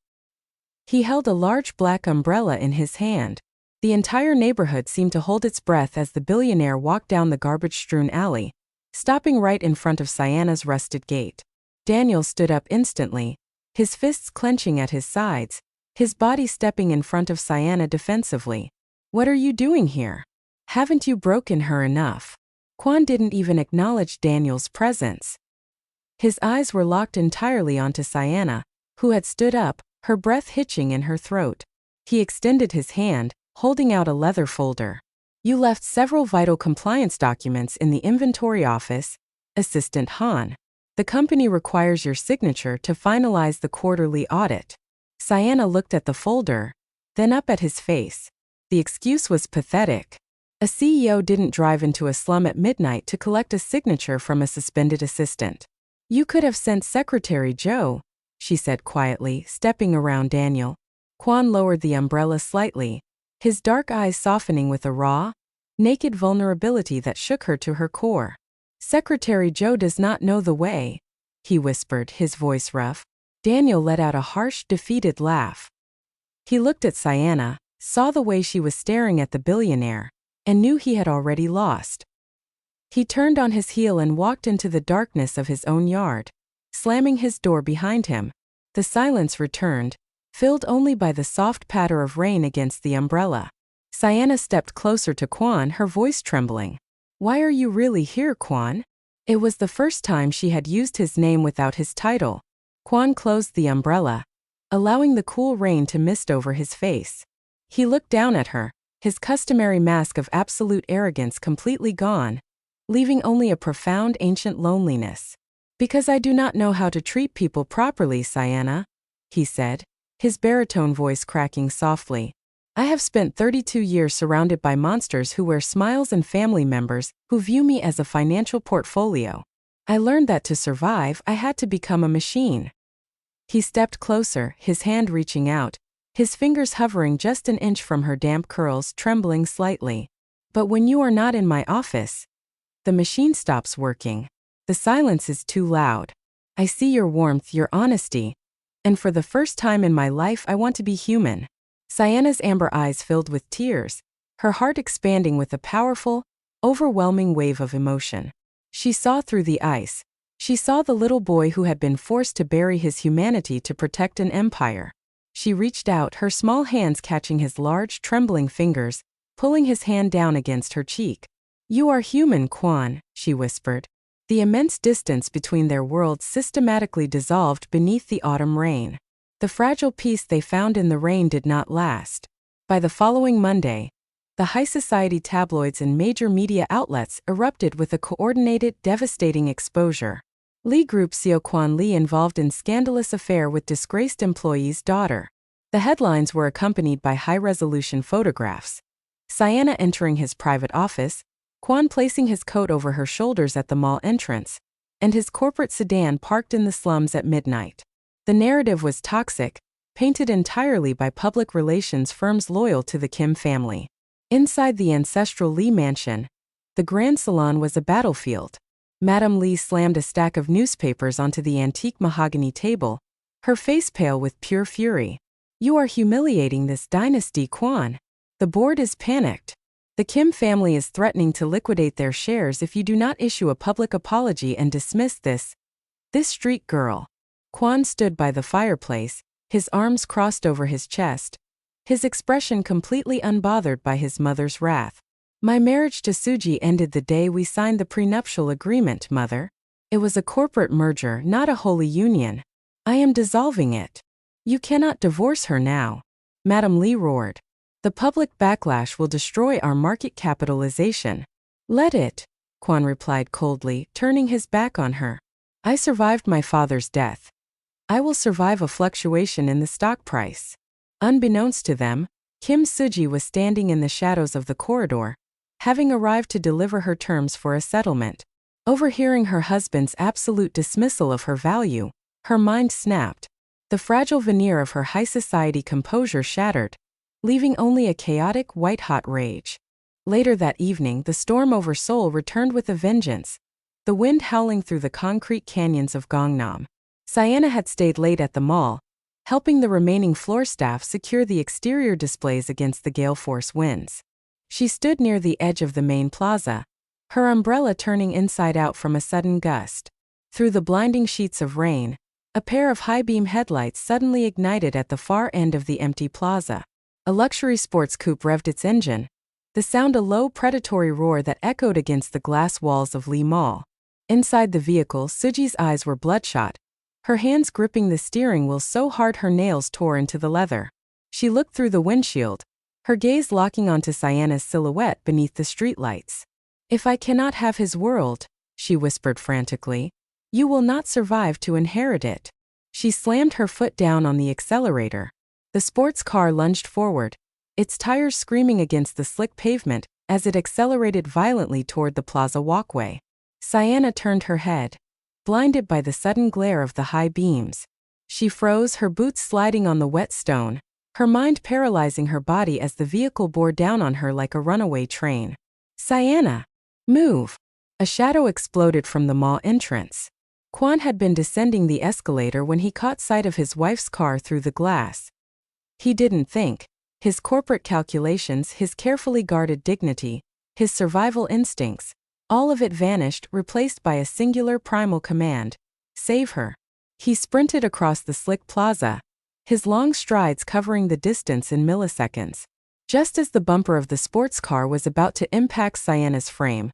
He held a large black umbrella in his hand. The entire neighborhood seemed to hold its breath as the billionaire walked down the garbage-strewn alley, stopping right in front of Siyana's rusted gate. Daniel stood up instantly, his fists clenching at his sides, his body stepping in front of Siyana defensively. "What are you doing here? Haven't you broken her enough?" Quan didn't even acknowledge Daniel's presence. His eyes were locked entirely onto Siyana, who had stood up, her breath hitching in her throat. He extended his hand, holding out a leather folder. "You left several vital compliance documents in the inventory office, Assistant Han. The company requires your signature to finalize the quarterly audit." Siyana looked at the folder, then up at his face. The excuse was pathetic. A CEO didn't drive into a slum at midnight to collect a signature from a suspended assistant. "You could have sent Secretary Joe," she said quietly, stepping around Daniel. Quan lowered the umbrella slightly, his dark eyes softening with a raw, naked vulnerability that shook her to her core. "Secretary Joe does not know the way," he whispered, his voice rough. Daniel let out a harsh, defeated laugh. He looked at Siyana, saw the way she was staring at the billionaire, and knew he had already lost. He turned on his heel and walked into the darkness of his own yard, slamming his door behind him. The silence returned, filled only by the soft patter of rain against the umbrella. Siyana stepped closer to Quan, her voice trembling. "Why are you really here, Quan?" It was the first time she had used his name without his title. Quan closed the umbrella, allowing the cool rain to mist over his face. He looked down at her, his customary mask of absolute arrogance completely gone, leaving only a profound ancient loneliness. "Because I do not know how to treat people properly, Siyana," he said, his baritone voice cracking softly. "I have spent 32 years surrounded by monsters who wear smiles and family members who view me as a financial portfolio. I learned that to survive, I had to become a machine." He stepped closer, his hand reaching out, his fingers hovering just an inch from her damp curls, trembling slightly. "But when you are not in my office, the machine stops working. The silence is too loud. I see your warmth, your honesty, and for the first time in my life I want to be human." Siyana's amber eyes filled with tears, her heart expanding with a powerful, overwhelming wave of emotion. She saw through the ice. She saw the little boy who had been forced to bury his humanity to protect an empire. She reached out, her small hands catching his large, trembling fingers, pulling his hand down against her cheek. "You are human, Quan," she whispered. The immense distance between their worlds systematically dissolved beneath the autumn rain. The fragile peace they found in the rain did not last. By the following Monday, the high society tabloids and major media outlets erupted with a coordinated, devastating exposure. Lee Group CEO Quan Lee involved in scandalous affair with disgraced employee's daughter. The headlines were accompanied by high-resolution photographs. Siyana entering his private office, Quan placing his coat over her shoulders at the mall entrance, and his corporate sedan parked in the slums at midnight. The narrative was toxic, painted entirely by public relations firms loyal to the Kim family. Inside the ancestral Lee mansion, the Grand Salon was a battlefield. Madame Lee slammed a stack of newspapers onto the antique mahogany table, her face pale with pure fury. "You are humiliating this dynasty, Quan. The board is panicked. The Kim family is threatening to liquidate their shares if you do not issue a public apology and dismiss this street girl." Quan stood by the fireplace, his arms crossed over his chest, his expression completely unbothered by his mother's wrath. "My marriage to Suji ended the day we signed the prenuptial agreement, Mother. It was a corporate merger, not a holy union. I am dissolving it. You cannot divorce her now," Madame Lee roared. "The public backlash will destroy our market capitalization." "Let it," Quan replied coldly, turning his back on her. "I survived my father's death. I will survive a fluctuation in the stock price." Unbeknownst to them, Kim Suji was standing in the shadows of the corridor, having arrived to deliver her terms for a settlement. Overhearing her husband's absolute dismissal of her value, her mind snapped. The fragile veneer of her high society composure shattered, leaving only a chaotic, white-hot rage. Later that evening, the storm over Seoul returned with a vengeance, the wind howling through the concrete canyons of Gangnam. Siyana had stayed late at the mall, helping the remaining floor staff secure the exterior displays against the gale force winds. She stood near the edge of the main plaza, her umbrella turning inside out from a sudden gust. Through the blinding sheets of rain, a pair of high-beam headlights suddenly ignited at the far end of the empty plaza. A luxury sports coupe revved its engine, the sound a low predatory roar that echoed against the glass walls of Lee Mall. Inside the vehicle, Suji's eyes were bloodshot, her hands gripping the steering wheel so hard her nails tore into the leather. She looked through the windshield, her gaze locking onto Siyana's silhouette beneath the streetlights. "If I cannot have his world," she whispered frantically, "you will not survive to inherit it." She slammed her foot down on the accelerator. The sports car lunged forward, its tires screaming against the slick pavement as it accelerated violently toward the plaza walkway. Siyana turned her head, blinded by the sudden glare of the high beams. She froze, her boots sliding on the wet stone, her mind paralyzing her body as the vehicle bore down on her like a runaway train. "Siyana! Move!" A shadow exploded from the mall entrance. Quan had been descending the escalator when he caught sight of his wife's car through the glass. He didn't think. His corporate calculations, his carefully guarded dignity, his survival instincts, all of it vanished, replaced by a singular primal command: save her. He sprinted across the slick plaza, his long strides covering the distance in milliseconds. Just as the bumper of the sports car was about to impact Siyana's frame,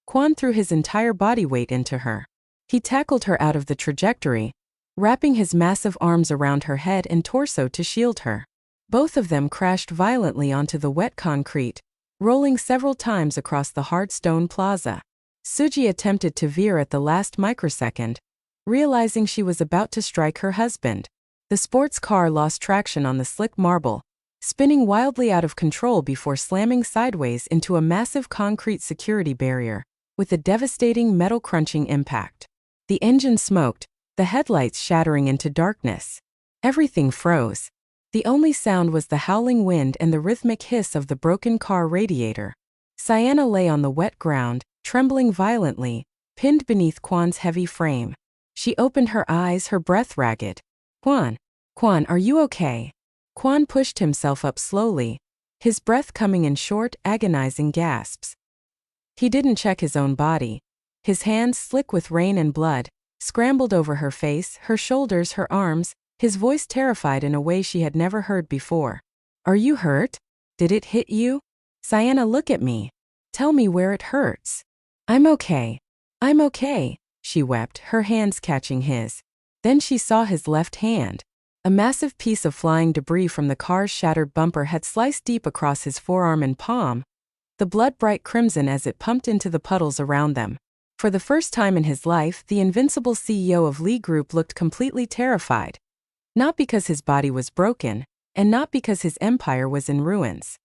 Quan threw his entire body weight into her. He tackled her out of the trajectory, wrapping his massive arms around her head and torso to shield her. Both of them crashed violently onto the wet concrete, rolling several times across the hard stone plaza. Suji attempted to veer at the last microsecond, realizing she was about to strike her husband. The sports car lost traction on the slick marble, spinning wildly out of control before slamming sideways into a massive concrete security barrier, with a devastating metal-crunching impact. The engine smoked, the headlights shattering into darkness. Everything froze. The only sound was the howling wind and the rhythmic hiss of the broken car radiator. Siyana lay on the wet ground, trembling violently, pinned beneath Quan's heavy frame. She opened her eyes, her breath ragged. Quan, are you okay?" Quan pushed himself up slowly, his breath coming in short, agonizing gasps. He didn't check his own body. His hands, slick with rain and blood, scrambled over her face, her shoulders, her arms, his voice terrified in a way she had never heard before. "Are you hurt? Did it hit you? Siyana, look at me. Tell me where it hurts." I'm okay, she wept, her hands catching his. Then she saw his left hand. A massive piece of flying debris from the car's shattered bumper had sliced deep across his forearm and palm, the blood bright crimson as it pumped into the puddles around them. For the first time in his life, the invincible CEO of Lee Group looked completely terrified. Not because his body was broken, and not because his empire was in ruins.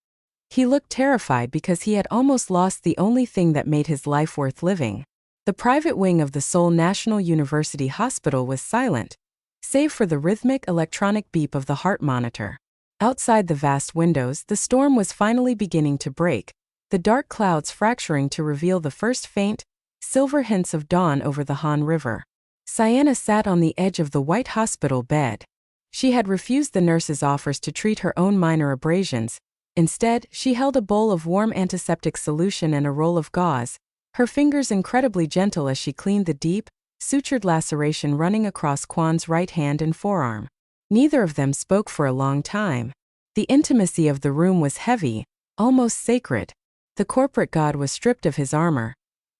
He looked terrified because he had almost lost the only thing that made his life worth living. The private wing of the Seoul National University Hospital was silent, save for the rhythmic electronic beep of the heart monitor. Outside the vast windows, the storm was finally beginning to break, the dark clouds fracturing to reveal the first faint, silver hints of dawn over the Han River. Siyana sat on the edge of the white hospital bed. She had refused the nurse's offers to treat her own minor abrasions. Instead, she held a bowl of warm antiseptic solution and a roll of gauze, her fingers incredibly gentle as she cleaned the deep, sutured laceration running across Quan's right hand and forearm. Neither of them spoke for a long time. The intimacy of the room was heavy, almost sacred. The corporate god was stripped of his armor.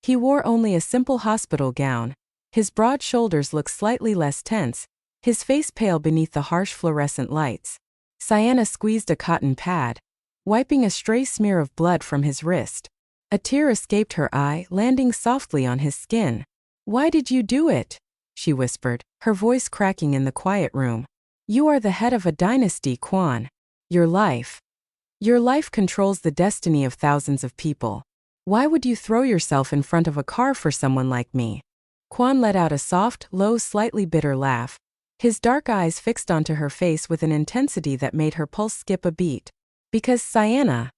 He wore only a simple hospital gown. His broad shoulders looked slightly less tense, his face pale beneath the harsh fluorescent lights. Siyana squeezed a cotton pad, wiping a stray smear of blood from his wrist. A tear escaped her eye, landing softly on his skin. "Why did you do it?" she whispered, her voice cracking in the quiet room. "You are the head of a dynasty, Quan. Your life controls the destiny of thousands of people. Why would you throw yourself in front of a car for someone like me?" Quan let out a soft, low, slightly bitter laugh, his dark eyes fixed onto her face with an intensity that made her pulse skip a beat. Because Siyana,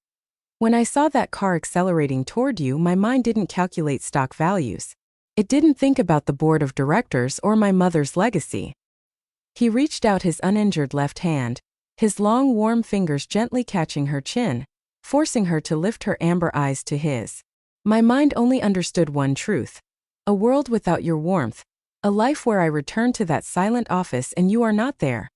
when I saw that car accelerating toward you, my mind didn't calculate stock values. It didn't think about the board of directors or my mother's legacy. He reached out his uninjured left hand, his long warm fingers gently catching her chin, forcing her to lift her amber eyes to his. My mind only understood one truth. A world without your warmth. A life where I return to that silent office and you are not there.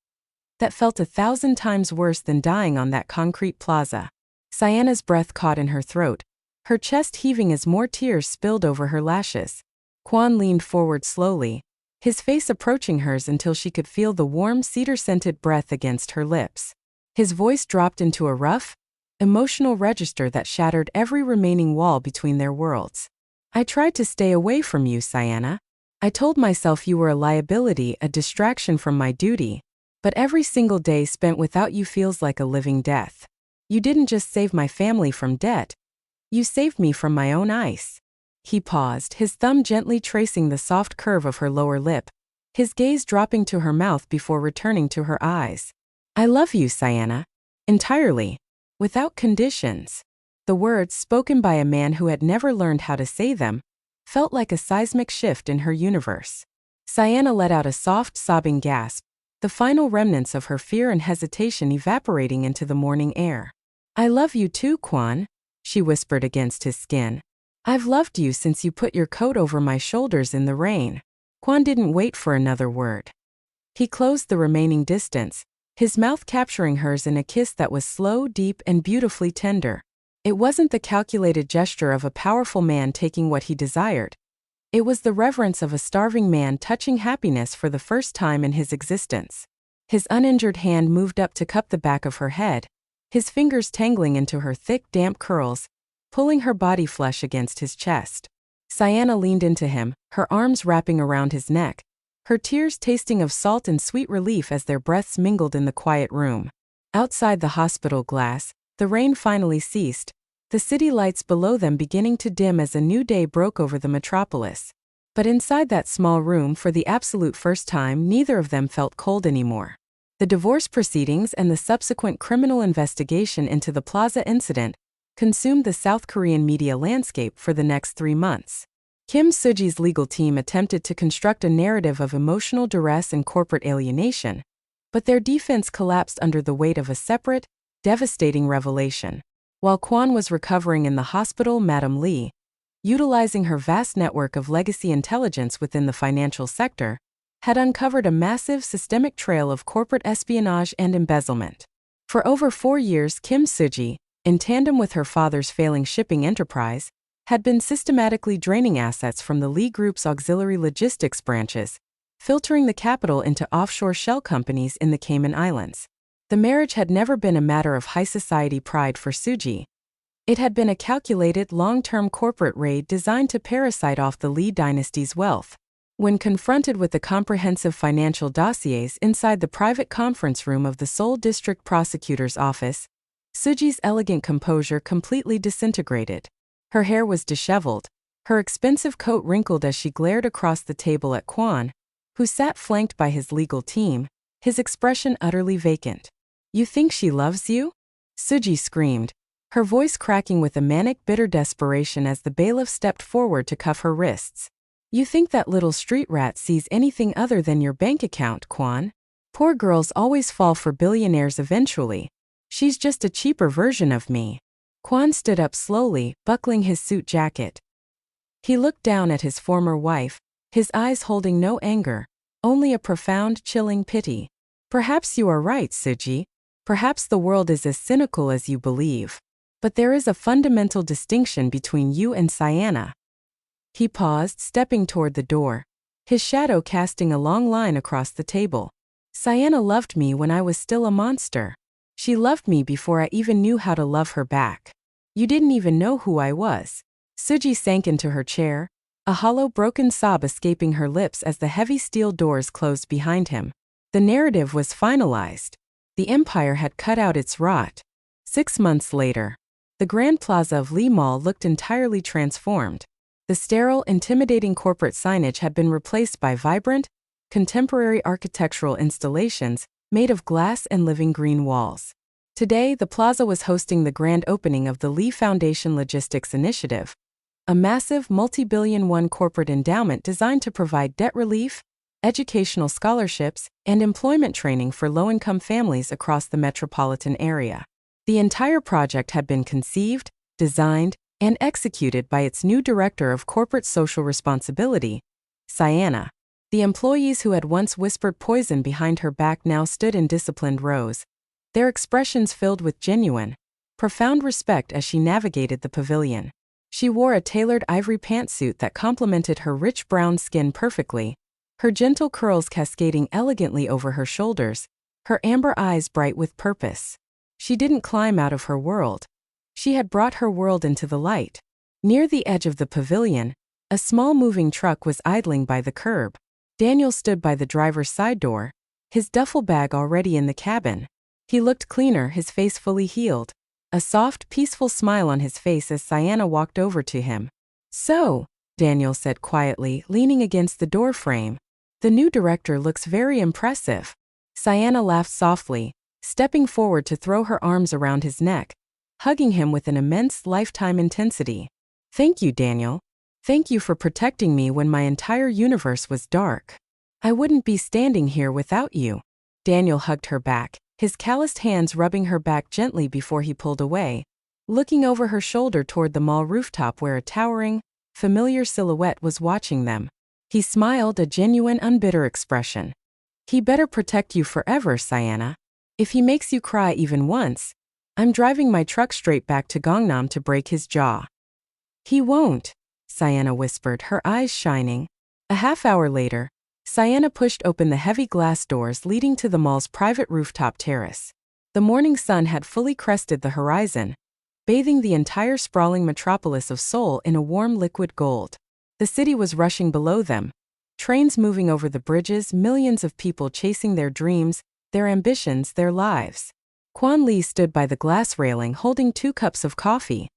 That felt 1,000 times worse than dying on that concrete plaza. Siyana's breath caught in her throat, her chest heaving as more tears spilled over her lashes. Quan leaned forward slowly, his face approaching hers until she could feel the warm cedar-scented breath against her lips. His voice dropped into a rough, emotional register that shattered every remaining wall between their worlds. I tried to stay away from you, Siyana. I told myself you were a liability, a distraction from my duty. But every single day spent without you feels like a living death. You didn't just save my family from debt. You saved me from my own ice. He paused, his thumb gently tracing the soft curve of her lower lip, his gaze dropping to her mouth before returning to her eyes. I love you, Siyana. Entirely. Without conditions. The words, spoken by a man who had never learned how to say them, felt like a seismic shift in her universe. Siyana let out a soft, sobbing gasp, the final remnants of her fear and hesitation evaporating into the morning air. I love you too, Quan, she whispered against his skin. I've loved you since you put your coat over my shoulders in the rain. Quan didn't wait for another word. He closed the remaining distance, his mouth capturing hers in a kiss that was slow, deep, and beautifully tender. It wasn't the calculated gesture of a powerful man taking what he desired. It was the reverence of a starving man touching happiness for the first time in his existence. His uninjured hand moved up to cup the back of her head, his fingers tangling into her thick, damp curls, pulling her body flush against his chest. Siyana leaned into him, her arms wrapping around his neck, her tears tasting of salt and sweet relief as their breaths mingled in the quiet room. Outside the hospital glass, the rain finally ceased, the city lights below them beginning to dim as a new day broke over the metropolis. But inside that small room, for the absolute first time, neither of them felt cold anymore. The divorce proceedings and the subsequent criminal investigation into the Plaza incident consumed the South Korean media landscape for the next 3 months. Kim Soo-ji's legal team attempted to construct a narrative of emotional duress and corporate alienation, but their defense collapsed under the weight of a separate, devastating revelation. While Quan was recovering in the hospital, Madam Lee, utilizing her vast network of legacy intelligence within the financial sector, had uncovered a massive systemic trail of corporate espionage and embezzlement. For over 4 years, Kim Soo-ji, in tandem with her father's failing shipping enterprise, had been systematically draining assets from the Lee Group's auxiliary logistics branches, filtering the capital into offshore shell companies in the Cayman Islands. The marriage had never been a matter of high society pride for Soo-ji. It had been a calculated, long-term corporate raid designed to parasite off the Lee dynasty's wealth. When confronted with the comprehensive financial dossiers inside the private conference room of the Seoul District Prosecutor's office, Soo-ji's elegant composure completely disintegrated. Her hair was disheveled, her expensive coat wrinkled as she glared across the table at Quan, who sat flanked by his legal team, his expression utterly vacant. You think she loves you? Soo-ji screamed, her voice cracking with a manic, bitter desperation as the bailiff stepped forward to cuff her wrists. You think that little street rat sees anything other than your bank account, Quan? Poor girls always fall for billionaires eventually. She's just a cheaper version of me. Quan stood up slowly, buckling his suit jacket. He looked down at his former wife, his eyes holding no anger, only a profound, chilling pity. Perhaps you are right, Soo-ji. Perhaps the world is as cynical as you believe. But there is a fundamental distinction between you and Siyana. He paused, stepping toward the door, his shadow casting a long line across the table. Siyana loved me when I was still a monster. She loved me before I even knew how to love her back. You didn't even know who I was. Soo-ji sank into her chair, a hollow, broken sob escaping her lips as the heavy steel doors closed behind him. The narrative was finalized. The empire had cut out its rot. 6 months later, the Grand Plaza of Lee Mall looked entirely transformed. The sterile, intimidating corporate signage had been replaced by vibrant, contemporary architectural installations made of glass and living green walls. Today, the plaza was hosting the grand opening of the Lee Foundation Logistics Initiative, a massive multi-billion-won corporate endowment designed to provide debt relief, educational scholarships, and employment training for low-income families across the metropolitan area. The entire project had been conceived, designed, and executed by its new Director of Corporate Social Responsibility, Siyana. The employees who had once whispered poison behind her back now stood in disciplined rows, their expressions filled with genuine, profound respect as she navigated the pavilion. She wore a tailored ivory pantsuit that complemented her rich brown skin perfectly, her gentle curls cascading elegantly over her shoulders, her amber eyes bright with purpose. She didn't climb out of her world. She had brought her world into the light. Near the edge of the pavilion, a small moving truck was idling by the curb. Daniel stood by the driver's side door, his duffel bag already in the cabin. He looked cleaner, his face fully healed, a soft, peaceful smile on his face as Siyana walked over to him. "So," Daniel said quietly, leaning against the door frame, "the new director looks very impressive." Siyana laughed softly, stepping forward to throw her arms around his neck, hugging him with an immense lifetime intensity. "Thank you, Daniel. Thank you for protecting me when my entire universe was dark. I wouldn't be standing here without you." Daniel hugged her back, his calloused hands rubbing her back gently before he pulled away, looking over her shoulder toward the mall rooftop where a towering, familiar silhouette was watching them. He smiled, a genuine, unbitter expression. "He better protect you forever, Siyana. If he makes you cry even once, I'm driving my truck straight back to Gangnam to break his jaw." "He won't," Siyana whispered, her eyes shining. A half hour later, Siyana pushed open the heavy glass doors leading to the mall's private rooftop terrace. The morning sun had fully crested the horizon, bathing the entire sprawling metropolis of Seoul in a warm liquid gold. The city was rushing below them, trains moving over the bridges, millions of people chasing their dreams, their ambitions, their lives. Quan Lee stood by the glass railing holding 2 cups of coffee.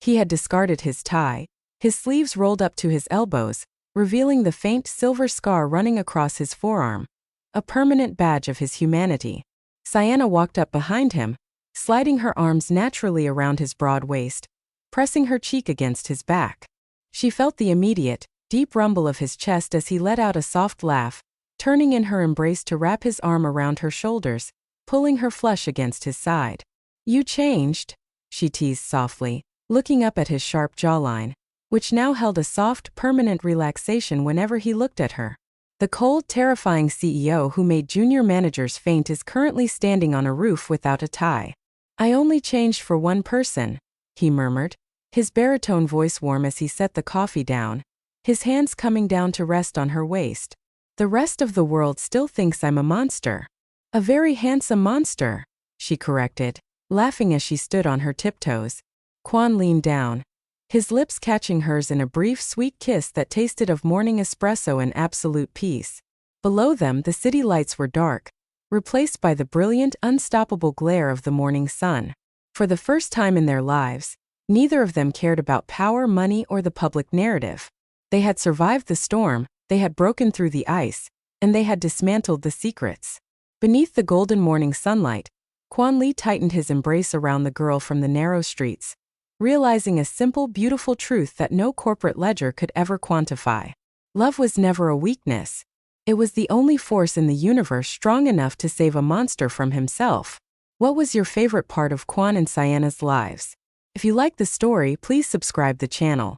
He had discarded his tie, his sleeves rolled up to his elbows, revealing the faint silver scar running across his forearm, a permanent badge of his humanity. Siyana walked up behind him, sliding her arms naturally around his broad waist, pressing her cheek against his back. She felt the immediate, deep rumble of his chest as he let out a soft laugh, turning in her embrace to wrap his arm around her shoulders, pulling her flush against his side. "You changed," she teased softly, looking up at his sharp jawline, which now held a soft, permanent relaxation whenever he looked at her. "The cold, terrifying CEO who made junior managers faint is currently standing on a roof without a tie." "I only changed for one person," he murmured, his baritone voice warm as he set the coffee down, his hands coming down to rest on her waist. "The rest of the world still thinks I'm a monster." "A very handsome monster," she corrected, laughing as she stood on her tiptoes. Quan leaned down, his lips catching hers in a brief, sweet kiss that tasted of morning espresso and absolute peace. Below them, the city lights were dark, replaced by the brilliant, unstoppable glare of the morning sun. For the first time in their lives, neither of them cared about power, money, or the public narrative. They had survived the storm, they had broken through the ice, and they had dismantled the secrets. Beneath the golden morning sunlight, Quan Lee tightened his embrace around the girl from the narrow streets, realizing a simple, beautiful truth that no corporate ledger could ever quantify. Love was never a weakness. It was the only force in the universe strong enough to save a monster from himself. What was your favorite part of Quan and Siyana's lives? If you like the story, please subscribe the channel.